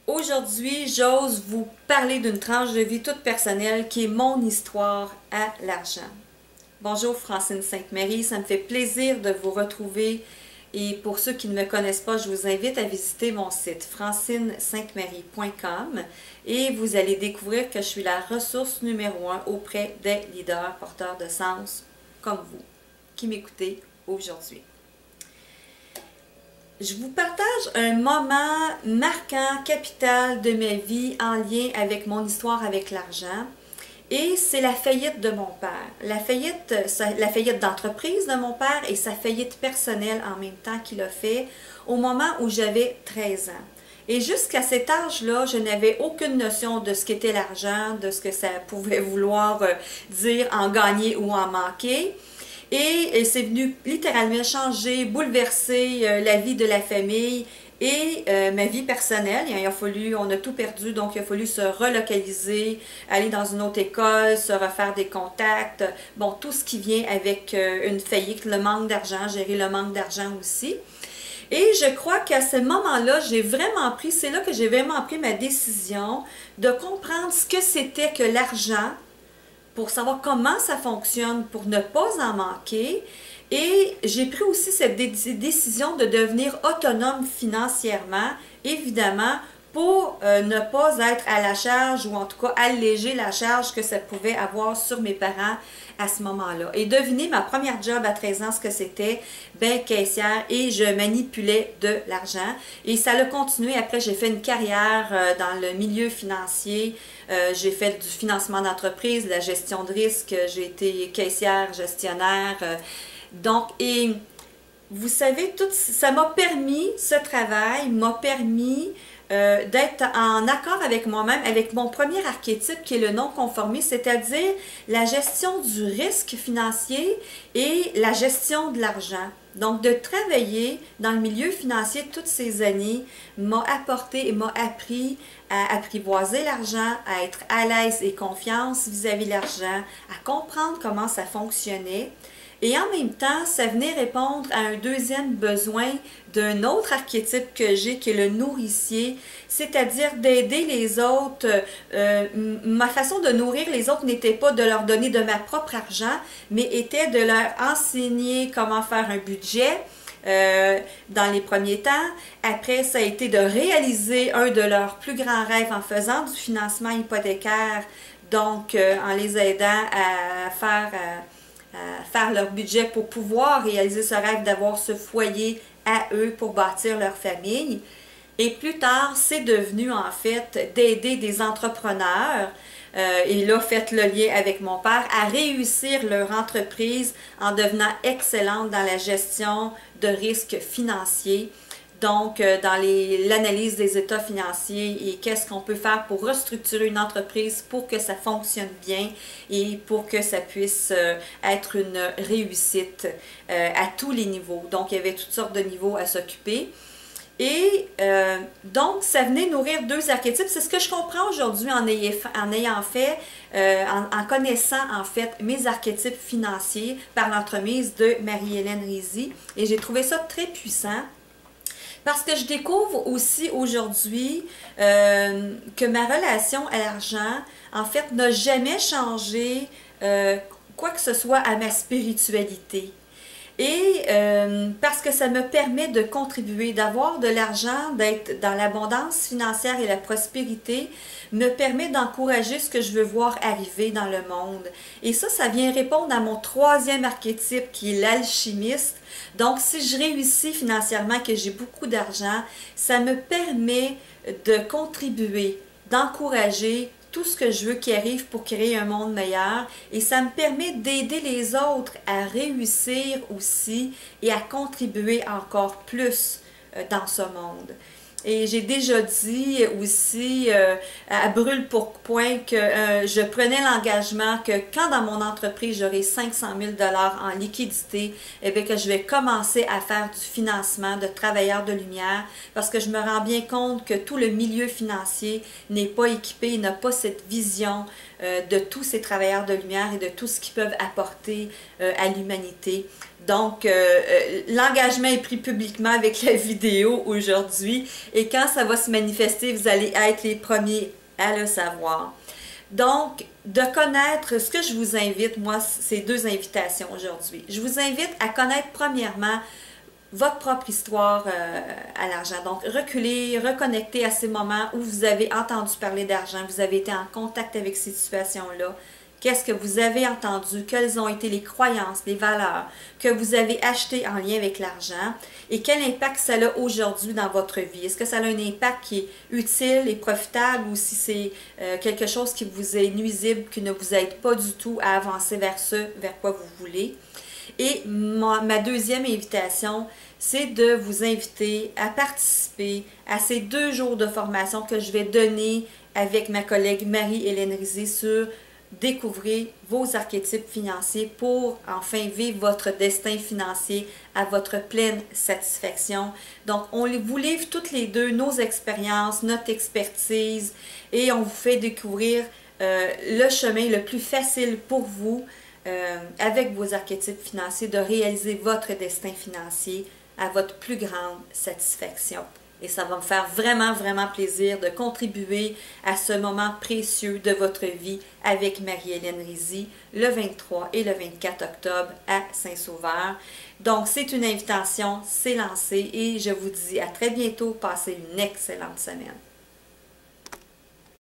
Aujourd'hui, j'ose vous parler d'une tranche de vie toute personnelle qui est mon histoire à l'argent. Bonjour Francine Sainte-Marie, ça me fait plaisir de vous retrouver et pour ceux qui ne me connaissent pas, je vous invite à visiter mon site francinesaintemarie.com et vous allez découvrir que je suis la ressource numéro 1 auprès des leaders porteurs de sens comme vous qui m'écoutez aujourd'hui. Je vous partage un moment marquant, capital de ma vie en lien avec mon histoire avec l'argent. Et c'est la faillite de mon père. La faillite d'entreprise de mon père et sa faillite personnelle en même temps qu'il a fait au moment où j'avais 13 ans. Et jusqu'à cet âge-là, je n'avais aucune notion de ce qu'était l'argent, de ce que ça pouvait vouloir dire en gagner ou en manquer. Et c'est venu littéralement changer, bouleverser la vie de la famille et ma vie personnelle. On a tout perdu, donc il a fallu se relocaliser, aller dans une autre école, se refaire des contacts. Bon, tout ce qui vient avec une faillite, le manque d'argent, gérer le manque d'argent aussi. Et je crois qu'à ce moment-là, c'est là que j'ai vraiment pris ma décision de comprendre ce que c'était que l'argent, pour savoir comment ça fonctionne, pour ne pas en manquer. Et j'ai pris aussi cette décision de devenir autonome financièrement, évidemment, pour ne pas être à la charge ou en tout cas alléger la charge que ça pouvait avoir sur mes parents à ce moment-là. Et devinez ma première job à 13 ans, ce que c'était, ben caissière, et je manipulais de l'argent. Et ça a continué. Après, j'ai fait une carrière dans le milieu financier. J'ai fait du financement d'entreprise, de la gestion de risque. J'ai été caissière, gestionnaire. Et vous savez, tout ça m'a permis, ce travail m'a permis d'être en accord avec moi-même, avec mon premier archétype qui est le non-conformiste, c'est-à-dire la gestion du risque financier et la gestion de l'argent. Donc, de travailler dans le milieu financier toutes ces années m'a apporté et m'a appris à apprivoiser l'argent, à être à l'aise et confiance vis-à-vis de l'argent, à comprendre comment ça fonctionnait. Et en même temps, ça venait répondre à un deuxième besoin d'un autre archétype que j'ai, qui est le nourricier, c'est-à-dire d'aider les autres. Ma façon de nourrir les autres n'était pas de leur donner de ma propre argent, mais était de leur enseigner comment faire un budget, dans les premiers temps. Après, ça a été de réaliser un de leurs plus grands rêves en faisant du financement hypothécaire, donc en les aidant à faire leur budget pour pouvoir réaliser ce rêve d'avoir ce foyer à eux pour bâtir leur famille. Et plus tard, c'est devenu en fait d'aider des entrepreneurs, et là, faites le lien avec mon père, à réussir leur entreprise en devenant excellente dans la gestion de risques financiers. Donc, dans l'analyse des états financiers et qu'est-ce qu'on peut faire pour restructurer une entreprise pour que ça fonctionne bien et pour que ça puisse être une réussite à tous les niveaux. Donc, il y avait toutes sortes de niveaux à s'occuper. Et donc, ça venait nourrir deux archétypes. C'est ce que je comprends aujourd'hui en connaissant en fait mes archétypes financiers par l'entremise de Marie-Hélène Rizzi. Et j'ai trouvé ça très puissant. Parce que je découvre aussi aujourd'hui que ma relation à l'argent, en fait, n'a jamais changé quoi que ce soit à ma spiritualité. Et parce que ça me permet de contribuer, d'avoir de l'argent, d'être dans l'abondance financière et la prospérité, me permet d'encourager ce que je veux voir arriver dans le monde. Et ça vient répondre à mon troisième archétype qui est l'alchimiste. Donc, si je réussis financièrement, que j'ai beaucoup d'argent, ça me permet de contribuer, d'encourager tout ce que je veux qui arrive pour créer un monde meilleur, et ça me permet d'aider les autres à réussir aussi et à contribuer encore plus dans ce monde. Et j'ai déjà dit aussi à brûle-pourpoint que je prenais l'engagement que quand dans mon entreprise j'aurai 500 000 $ en liquidité, eh bien que je vais commencer à faire du financement de travailleurs de lumière, parce que je me rends bien compte que tout le milieu financier n'est pas équipé, n'a pas cette vision de tous ces travailleurs de lumière et de tout ce qu'ils peuvent apporter à l'humanité. Donc, l'engagement est pris publiquement avec la vidéo aujourd'hui. Et quand ça va se manifester, vous allez être les premiers à le savoir. Donc, de connaître, ce que je vous invite, moi, c'est deux invitations aujourd'hui. Je vous invite à connaître premièrement votre propre histoire à l'argent. Donc, reculer, reconnecter à ces moments où vous avez entendu parler d'argent, vous avez été en contact avec ces situations-là. Qu'est-ce que vous avez entendu? Quelles ont été les croyances, les valeurs que vous avez achetées en lien avec l'argent? Et quel impact ça a aujourd'hui dans votre vie? Est-ce que ça a un impact qui est utile et profitable ou si c'est quelque chose qui vous est nuisible, qui ne vous aide pas du tout à avancer vers ce vers quoi vous voulez? Et ma deuxième invitation, c'est de vous inviter à participer à ces 2 jours de formation que je vais donner avec ma collègue Marie-Hélène Rizé sur découvrir vos archétypes financiers pour enfin vivre votre destin financier à votre pleine satisfaction. Donc, on vous livre toutes les deux nos expériences, notre expertise et on vous fait découvrir le chemin le plus facile pour vous avec vos archétypes financiers de réaliser votre destin financier à votre plus grande satisfaction. Et ça va me faire vraiment, vraiment plaisir de contribuer à ce moment précieux de votre vie avec Marie-Hélène Rizé le 23 et le 24 octobre à Saint-Sauveur. Donc, c'est une invitation, c'est lancé et je vous dis à très bientôt. Passez une excellente semaine.